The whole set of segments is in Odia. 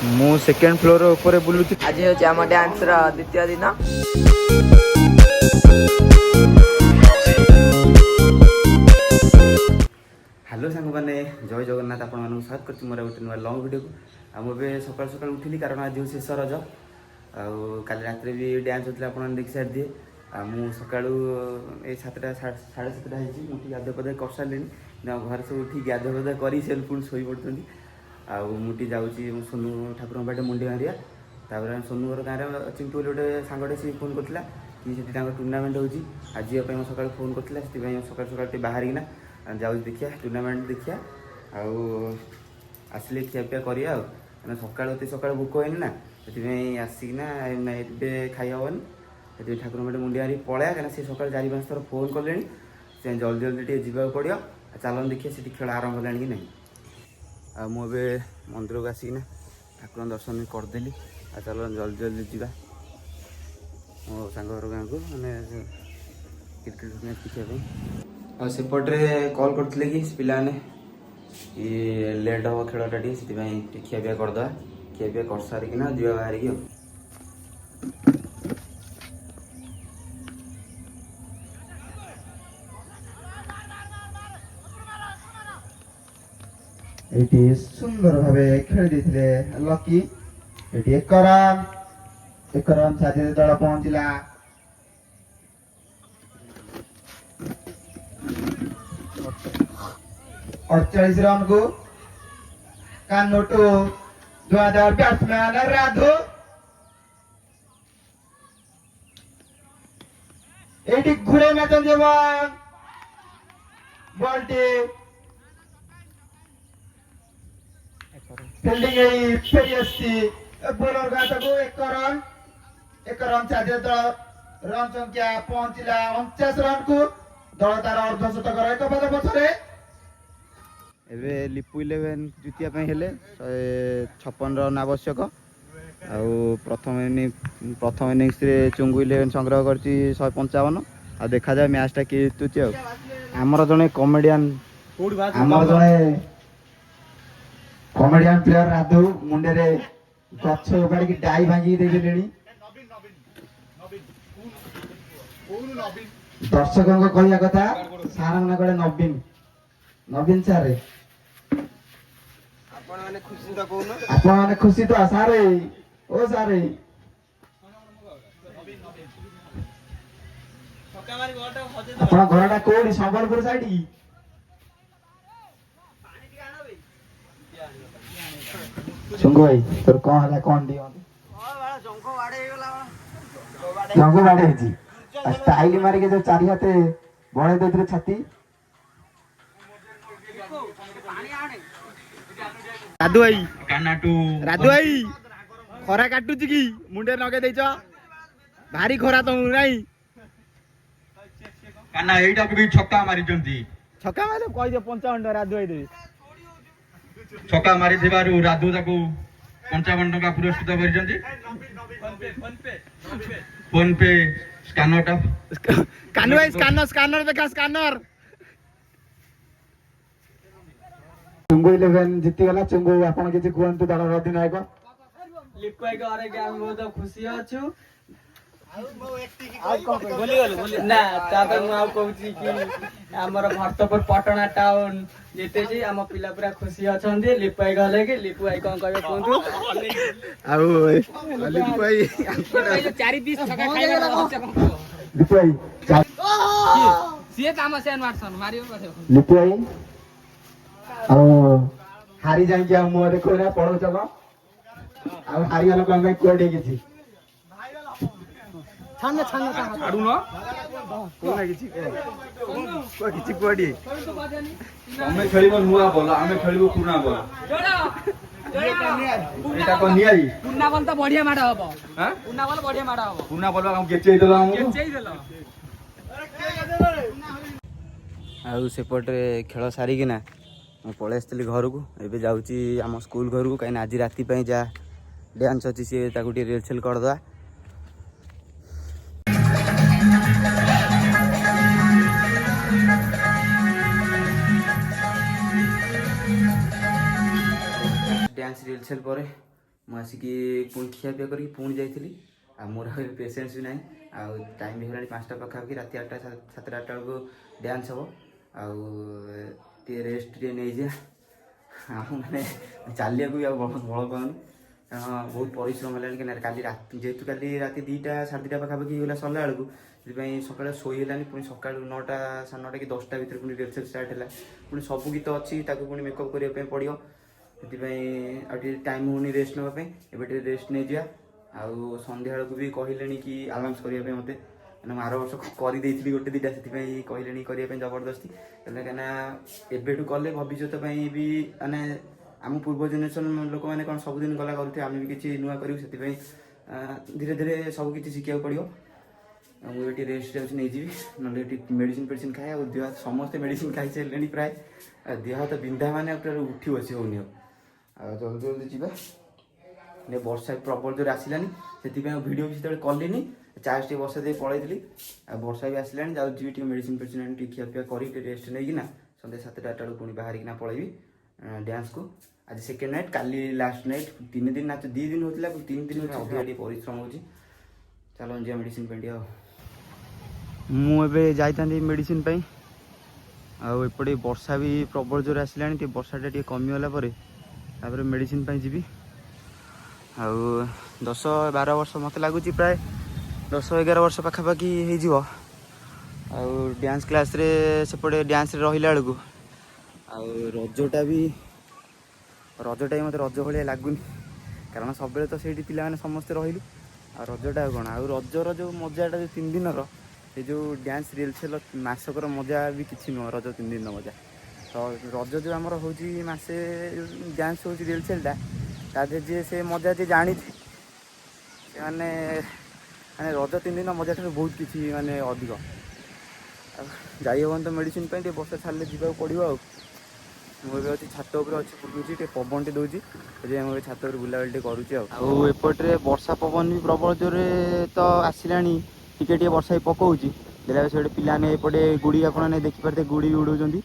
मु सेकेंड फ्लोर ऊपर बुलूची। आज हूँ आम डांस द्वितीय दिन। हेलो सांग मैंने जय जगन्नाथ आपण मानक स्वागत कर मोर गोटे नुआ लंग वीडियो को मुझे सकाल सकाल उठिली कारण आज हूँ शेष रज आल रात भी डांस होता आप देखी सारी दिए मुझे सका सातटा साढ़े सातटा होती गाधे पधे कर सारे घर सब उठी गाधे पधे कर पुणी शो पड़ते मुझे जाऊँगी सोनू ठाकुर बाटे मुंडी मारिया तापर सोनू घर गाँव चिंटू बोले गोटे सांगटे सी फोन करता कि से टूर्णामेंट हो आज मैं सका फोन करता से सका सका बाहर जाऊँ देखिया टूर्णामेंट देखिया आसिले खियापिया करिया सका सका भोक है ना से आसिकना खाई हेनी से ठाकुर बाटे मुंडी मारी पलाया कहीं से सका 4-5 थर फोन कले से जल्दी जल्दी टे जा पड़ो चलन देखिए से खेल आरंभ होगा कि नहीं मुझे मंदिर को आसिकना ठाकुर दर्शन करदेली चल जल्दी जल्दी जा मो सांग घर गाँव को मैंने क्रिकेट मैच देखा सेपटे कल करते कि पाने लेट हम खेलटा टे खियापिया करदे खियापिया कर सारिकिना जा बाहर की एटी सुंदर भावे खेल देथिले लकी एटी एक रन साथी दल पहुंचला 48 रन को कानोटो दुआदार बैट्समैन राधो एटी घुरे मैच जवान बॉल टी फील्डिंग फेरी बोलर गाता को एक रन साथी दल रन संख्या पहुंचला 49 रन को दल तार अर्धशतक एक पद पछरे एबे लिपु 11 जितिया हेले 156 रन आवश्यक प्रथम इनिंग्स रे चुंगु 11 संग्रह करची 155 आ देखा जाए मैचटा कि जितुची आमर जने कॉमेडियन प्लेयर राधु मुंडे रे गछ उपाड़ी की डाई भांगी दे देलेनी दर्शकों को कहया कथा सारा मना करे नवीन सारे आपण माने खुशी तो सारे ओ सारे आपण घरटा कोडी संबलपुर साइड की चंगो भाई तोर कौन हला कौन दियो जंगो बाड़े जी स्टाइल मारी के जो चारि हाथे बळे देथरे छाती राधु भाई खरा काटू कि मुंडे नगे देच भारी खरा तो नहीं काना एटा को भी छक्का मारी जंती छक्का मारे कहि दे 55 राधु भाई दे छक्का मारी थिबारु राधु ताकू 55 टका पुरस्कृत करि जंती फोन पे स्कैनर कानू भाई स्कैनर देखा स्कैनर चुंगु 11 जीती गला चुंगु आपण के कहंतु दल अधिनायक लिपको के अरे हम बहुत खुशी अछु ना तापर मु आ कहूची कि हमर भरतपुर पटना टाउन जीते छी हम पिला पूरा खुशी अछंदी लिपाई गले कि लिपु भाई कोन कहबे कोंतु आउ लिपु भाई 4-20 छक्का खाइले लिपु भाई सीए काम सेन मारसन मारियो पड़े लिपु भाई आ हारी जाई के मो देखो ना पड़ो चलो आ हारी वाला कोन भाई कोडे किछि छान आडू न कोना किछि कोडी हमें खेलिबो नुआ बोल हमें खेलिबो पुना बोल एटा को नियाई पुना बोल तो बढ़िया माडा हबो हां पुना बोल बढ़िया माडा हबो पुना बोल हम गेचेई देला हम आउ सेपटे खेल सारिकिना मैं पलि आसती घर को एवं जाऊँगी आम स्कूल घर को कहीं आज राति जहाँ डांस अच्छी सी रिहर्सल करदे डांस रिहर्सल पर ମୁଁ ଆସିକି ପୁଣି ଖିଆପିଆ କରିକି ପୁଣି ଯାଇଥିଲି। ଆଉ ମୋର ଆଉ ପେସେନ୍ସ ବି ନାହିଁ। ଆଉ ଟାଇମ୍ ବି ହେଲାଣି 5ଟା ପାଖାପାଖି, ରାତି 8ଟା 7ଟା 8ଟା ବେଳକୁ ଡ୍ୟାନ୍ସ ହେବ। ଆଉ ଟିକେ ରେଷ୍ଟ ଟିକେ ନେଇଯିବା। ଆଉ ମାନେ ଚାଲିବାକୁ ବି ଆଉ ବଳ ପାଉନି, କାରଣ ବହୁତ ପରିଶ୍ରମ ହେଲାଣି। କାହିଁକିନା କାଲି ରାତି ଯେହେତୁ କାଲି ରାତି 2ଟା 2:30 ପାଖାପାଖି ହେଇଗଲା ସରିଲା ବେଳକୁ, ସେଥିପାଇଁ ସକାଳେ ଶୋଇ ହେଲାନି। ପୁଣି ସକାଳୁ 9ଟା 9:30 କି 10ଟା ଭିତରେ ପୁଣି ରିହର୍ସାଲ୍ ଷ୍ଟାର୍ଟ ହେଲା। ପୁଣି ସବୁ ଗୀତ ଅଛି, ତାକୁ ପୁଣି ମେକଅପ୍ କରିବା ପାଇଁ ପଡ଼ିବ। ସେଥିପାଇଁ ଆଉ ଟିକେ ଟାଇମ୍ ହେଉନି ରେଷ୍ଟ ନେବା ପାଇଁ। ଏବେ ଟିକେ ରେଷ୍ଟ ନେଇଯିବା। ଆଉ ସନ୍ଧ୍ୟାବେଳକୁ ବି କହିଲେଣି କି ଆନାଉନ୍ସ କରିବା ପାଇଁ ମୋତେ, କାହିଁକିନା ମୁଁ ଆର ବର୍ଷ କରିଦେଇଥିଲି 1-2ଟା, ସେଥିପାଇଁ କହିଲେଣି କରିବା ପାଇଁ ଜବରଦସ୍ତି। କାହିଁକିନା ଏବେଠୁ କଲେ ଭବିଷ୍ୟତ ପାଇଁ ବି ମାନେ ଆମ ପୂର୍ବ ଜେନେରେସନ୍ ଲୋକମାନେ କ'ଣ ସବୁଦିନ ଗଲା କରୁଥିବେ, ଆମେ ବି କିଛି ନୂଆ କରିବୁ। ସେଥିପାଇଁ ଧୀରେ ଧୀରେ ସବୁ କିଛି ଶିଖିବାକୁ ପଡ଼ିବ। ମୁଁ ଏଠି ରେଷ୍ଟ ନେଇଯିବି, ନହେଲେ ଏଠି ମେଡ଼ିସିନ୍ ଖାଏ। ଆଉ ଦେହ ସମସ୍ତେ ମେଡ଼ିସିନ୍ ଖାଇସାରିଲେଣି ପ୍ରାୟ। ଦେହ ହାତ ବିନ୍ଧା ମାନେ ପୁରା ଉଠି ବସି ହେଉନି ଆଉ ଜଲ୍ଦି ଯିବା। ବର୍ଷା ବି ପ୍ରବଳ ଜୋରେ ଆସିଲାନି, ସେଥିପାଇଁ ଆଉ ଭିଡ଼ିଓ ବି ସେତେବେଳେ କଲିନି। ଚାର୍ଜ ଟିକେ ବର୍ଷା ଦେଇ ପଳେଇଥିଲି। ଆଉ ବର୍ଷା ବି ଆସିଲାଣି, ଯାଉଛି ଯିବି ଟିକେ ମେଡ଼ିସିନ୍ ଆଣି ଟିକେ ଖିଆପିଆ କରି ଟିକେ ରେଷ୍ଟ ନେଇକିନା ସନ୍ଧ୍ୟା 7ଟା 8ଟା ବେଳକୁ ପୁଣି ବାହାରିକିନା ପଳେଇବି ଡ୍ୟାନ୍ସକୁ। ଆଜି ସେକେଣ୍ଡ ନାଇଟ୍, କାଲି ଲାଷ୍ଟ ନାଇଟ୍। 3 ଦିନ ନାଚ, 2 ଦିନ ହେଉଥିଲା, 3 ଦିନ ଅଧିକା ଟିକେ ପରିଶ୍ରମ ହେଉଛି। ଚାଲ ଯିବା ମେଡ଼ିସିନ୍ ପାଇଁ ଟିକେ। ଆଉ ମୁଁ ଏବେ ଯାଇଥାନ୍ତି ମେଡ଼ିସିନ୍ ପାଇଁ, ଆଉ ଏପଟେ ବର୍ଷା ବି ପ୍ରବଳ ଜୋରେ ଆସିଲାଣି। ଟିକେ ବର୍ଷାଟା ଟିକେ କମିଗଲା ପରେ ତାପରେ ମେଡ଼ିସିନ୍ ପାଇଁ ଯିବି। ଆଉ 10-12 ବର୍ଷ ମୋତେ ଲାଗୁଛି, ପ୍ରାୟ 10-11 ବର୍ଷ ପାଖାପାଖି ହେଇଯିବ। ଆଉ ଡ୍ୟାନ୍ସ କ୍ଲାସ୍ରେ ସେପଟେ ଡ୍ୟାନ୍ସରେ ରହିଲା ବେଳକୁ, ଆଉ ରଜଟା ବି ମୋତେ ରଜ ଭଳିଆ ଲାଗୁନି, କାରଣ ସବୁବେଳେ ତ ସେଇଠି ପିଲାମାନେ ସମସ୍ତେ ରହିଲୁ। ଆଉ ରଜଟା ଆଉ କ'ଣ, ଆଉ ରଜର ଯେଉଁ ମଜାଟା, ଯେଉଁ 3 ଦିନର, ସେ ଯେଉଁ ଡ୍ୟାନ୍ସ ରିହର୍ସାଲ୍ ମାସକର ମଜା ବି କିଛି ନୁହଁ। ରଜ 3 ଦିନର ମଜା, ତ ରଜ ଯେଉଁ ଆମର ହେଉଛି ମାସେ ଡ୍ୟାନ୍ସ ହେଉଛି ରିହର୍ସାଲ୍ଟା, ତା ଦେହରେ ଯିଏ ସେ ମଜା ଯିଏ ଜାଣିଛି, ସେମାନେ ମାନେ ରଜ 3 ଦିନ ମଜା ଠାରୁ ବହୁତ କିଛି ମାନେ ଅଧିକ। ଆଉ ଯାଇ ହେବନି ତ ମେଡ଼ିସିନ୍ ପାଇଁ, ଟିକେ ବର୍ଷା ଛାଡ଼ିଲେ ଯିବାକୁ ପଡ଼ିବ। ଆଉ ମୁଁ ଏବେ ଅଛି ଛାତ ଉପରେ ଅଛି, ବୁଲୁଛି, ଟିକେ ପବନଟେ ଦେଉଛି, ସେଥିପାଇଁ ମୁଁ ଏବେ ଛାତ ଉପରେ ବୁଲାବୁଲି ଟିକେ କରୁଛି। ଆଉ ଏପଟରେ ବର୍ଷା ପବନ ବି ପ୍ରବଳ ଜୋରେ ତ ଆସିଲାଣି, ଟିକେ ଟିକେ ବର୍ଷା ବି ପକଉଛି। ଦେଖିଲା ସେଠି ପିଲାମାନେ ଏପଟେ ଗୁଡ଼ି, ଆପଣମାନେ ଦେଖିପାରୁଥିବେ, ଗୁଡ଼ି ଉଡ଼ଉଛନ୍ତି।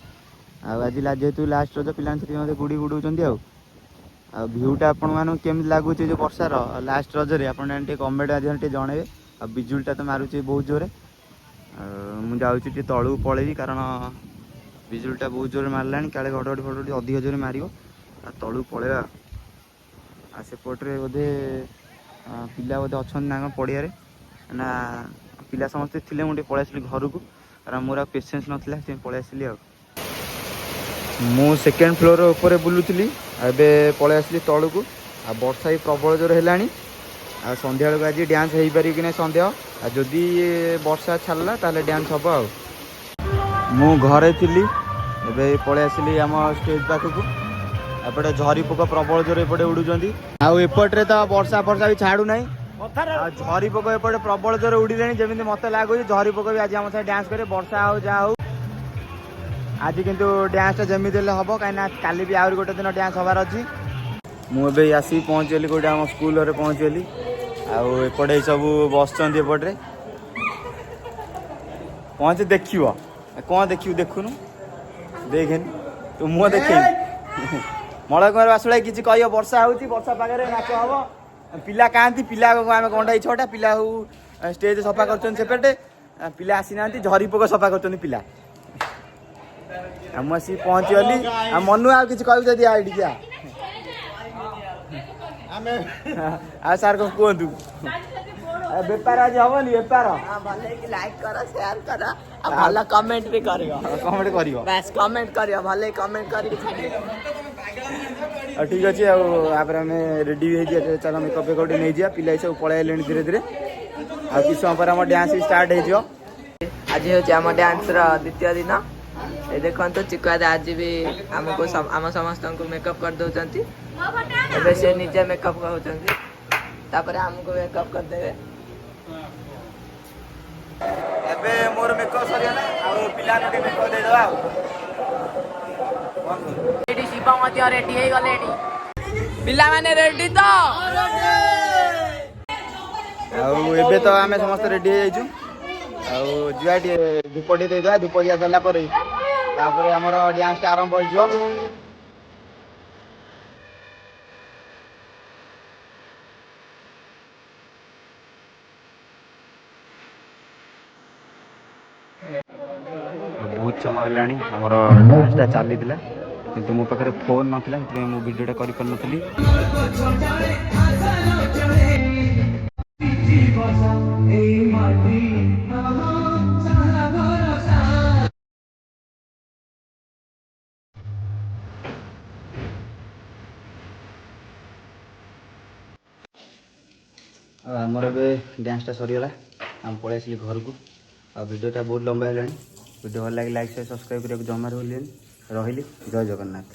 ଆଉ ଆଜି ଯେହେତୁ ଲାଷ୍ଟ ରଜ, ପିଲାମାନେ ସେଥିପାଇଁ ମୋତେ ଗୁଡ଼ି ଉଡ଼ଉଛନ୍ତି। ଆଉ ଭିୟୁଟା ଆପଣମାନଙ୍କୁ କେମିତି ଲାଗୁଛି ଯେଉଁ ବର୍ଷାର ଲାଷ୍ଟ ରଜରେ, ଆପଣ ଟିକେ କମେଣ୍ଟ ମାଧ୍ୟମରେ ଟିକେ ଜଣାଇବେ। ଆଉ ବିଜୁଳିଟା ତ ମାରୁଛି ବହୁତ ଜୋରେ। ଆଉ ମୁଁ ଯାଉଛି ଟିକେ ତଳକୁ ପଳେଇବି, କାରଣ ବିଜୁଳିଟା ବହୁତ ଜୋରେ ମାରିଲାଣି, କାଳେ ଘଡ଼ଘଡ଼ି ଫଡ଼ଘଡ଼ି ଅଧିକ ଜୋରେ ମାରିବ। ଆଉ ତଳକୁ ପଳେଇବା। ଆଉ ସେପଟରେ ବୋଧେ ପିଲା ବୋଧେ ଅଛନ୍ତି ନା କ'ଣ ପଡ଼ିଆରେ, ନା ପିଲା ସମସ୍ତେ ଥିଲେ। ମୁଁ ଟିକେ ପଳେଇ ଆସିଲି ଘରକୁ, କାରଣ ମୋର ଆଉ ପେସେନ୍ସ ନଥିଲା, ସେଥିପାଇଁ ପଳେଇ ଆସିଲି। ଆଉ ମୁଁ ସେକେଣ୍ଡ ଫ୍ଲୋର ଉପରେ ବୁଲୁଥିଲି, ଆଉ ଏବେ ପଳେଇ ଆସିଲି ତଳକୁ। ଆଉ ବର୍ଷା ବି ପ୍ରବଳ ଜୋରେ ହେଲାଣି। ଆଉ ସନ୍ଧ୍ୟାବେଳକୁ ଆଜି ଡ୍ୟାନ୍ସ ହେଇପାରିବ କି ନାହିଁ ସନ୍ଦେହ। ଆଉ ଯଦି ବର୍ଷା ଛାଡ଼ିଲା ତାହେଲେ ଡ୍ୟାନ୍ସ ହେବ। ଆଉ ମୁଁ ଘରେ ଥିଲି, ଏବେ ପଳେଇ ଆସିଲି ଆମ ଷ୍ଟେଜ୍ ପାଖକୁ। ଏପଟେ ଝରି ପୋକ ପ୍ରବଳ ଜୋରେ ଏପଟେ ଉଡ଼ୁଛନ୍ତି। ଆଉ ଏପଟରେ ତ ବର୍ଷା ବି ଛାଡ଼ୁନାହିଁ। ଆଉ ଝରି ପୋକ ଏପଟେ ପ୍ରବଳ ଜୋରେ ଉଡ଼ିଲେଣି, ଯେମିତି ମୋତେ ଲାଗୁଛି ଝରି ପୋକ ବି ଆଜି ଆମ ସାଙ୍ଗେ ଡ୍ୟାନ୍ସ କରିବେ। ବର୍ଷା ହଉ ଯାହା ହଉ, ଆଜି କିନ୍ତୁ ଡ୍ୟାନ୍ସଟା ଯେମିତି ହେଲେ ହେବ, କାହିଁକିନା କାଲି ବି ଆହୁରି ଗୋଟେ ଦିନ ଡ୍ୟାନ୍ସ ହେବାର ଅଛି। ମୁଁ ଏବେ ଆସିକି ପହଞ୍ଚିଗଲି କେଉଁଠି, ଆମ ସ୍କୁଲରେ ପହଞ୍ଚିଗଲି। ଆଉ ଏପଟେ ସବୁ ବସିଛନ୍ତି, ଏପଟରେ ପହଞ୍ଚି ଦେଖିବ। କ'ଣ ଦେଖିବୁ, ଦେଖୁନୁ, ଦେଖେନି ତୁ ମୁହଁ ଦେଖେନି। ମଳକୁମାର ବାସୁଳା କିଛି କହିବ, ବର୍ଷା ହେଉଛି, ବର୍ଷା ପାଖରେ ନାଚ ହେବ, ପିଲା କାହାନ୍ତି, ପିଲା ଆମେ ଗଣ୍ଡାଇ 6ଟା ପିଲା ହଉ ଷ୍ଟେଜ୍ ସଫା କରୁଛନ୍ତି ସେପଟେ, ପିଲା ଆସିନାହାନ୍ତି, ଝରି ପୋକ ସଫା କରୁଛନ୍ତି ପିଲା। ଆଉ ମୁଁ ଆସିକି ପହଞ୍ଚିଗଲି। ଆଉ ମନୁ ଆଉ କିଛି କହିବୁ ଯଦି ଏଇଠିକି ଆ। ଆଉ ସାର୍ କ'ଣ କୁହନ୍ତୁ? ବେପାର ଆଜି ହବନି? ବେପାର ଲାଇକ୍ କର, ସେୟାର କର, ଆଉ ଭଲ କମେଣ୍ଟ ବି କରିବ। କମେଣ୍ଟ କରିବ, ବାସ୍ କମେଣ୍ଟ କରିବ, ଭଲ କମେଣ୍ଟ କରିକି ଛାଡ଼ିବ। ଆଉ ଠିକ୍ ଅଛି। ଆଉ ତାପରେ ଆମେ ରେଡ଼ି ବି ହେଇଯିବା, ଚାଲ ମେକଅପ୍ ଫେକଅପ୍ ଟିକେ ନେଇଯିବା। ପିଲା ସବୁ ପଳେଇ ଆସିଲେଣି ଧୀରେ ଧୀରେ। ଆଉ କିଛି ସମୟ ପରେ ଆମ ଡ୍ୟାନ୍ସ ବି ଷ୍ଟାର୍ଟ ହେଇଯିବ। ଆଜି ହେଉଛି ଆମ ଡ୍ୟାନ୍ସର ଦ୍ୱିତୀୟ ଦିନ। ଏ ଦେଖନ୍ତୁ ଚିକୁ ଦାଦା ଆଜି ବି ଆମକୁ ଆମ ସମସ୍ତଙ୍କୁ ମେକଅପ୍ କରିଦେଉଛନ୍ତି। ଏବେ ସେ ନିଜେ ମେକଅପ୍ କରୁଛନ୍ତି, ତାପରେ ଆମକୁ ମେକଅପ୍ କରିଦେବେ। ଏବେ ମୋର ମେକଅପ୍ ସରିଗଲା, ଆଉ ପିଲାମାନଙ୍କୁ ଟିକେ ମେକଅପ୍ ଦେଇଦେବା। ଆଉ ଏଠି ଶିବ ମଧ୍ୟ ରେଡି ହେଇଗଲେଣି। ପିଲାମାନେ ରେଡି ତ? ଆଉ ଏବେ ତ ଆମେ ସମସ୍ତେ ରେଡ଼ି ହେଇଯାଇଛୁ। ଆଉ ଯିବା ଟିକେ ଧୂପ ଟିକେ ଦେଇଦେବା। ଧୂପ ଦିଆ ସରିଲା ପରେ ତାପରେ ଆମର ଡ୍ୟାନ୍ସଟା ଆରମ୍ଭ ହେଇଯିବ। बहुत समय हेलाणी आमर डांसटा चली किंतु मो पाखे फोन नाला से भिडियोटा कर आमर ए डांसटा सरीगला आम पलि आसिल घर को आ भिडियोटा बहुत लंबा है भिडियो भल लगे लाइक शेयर सब्सक्राइब करने जमार भूल रही जय जगन्नाथ।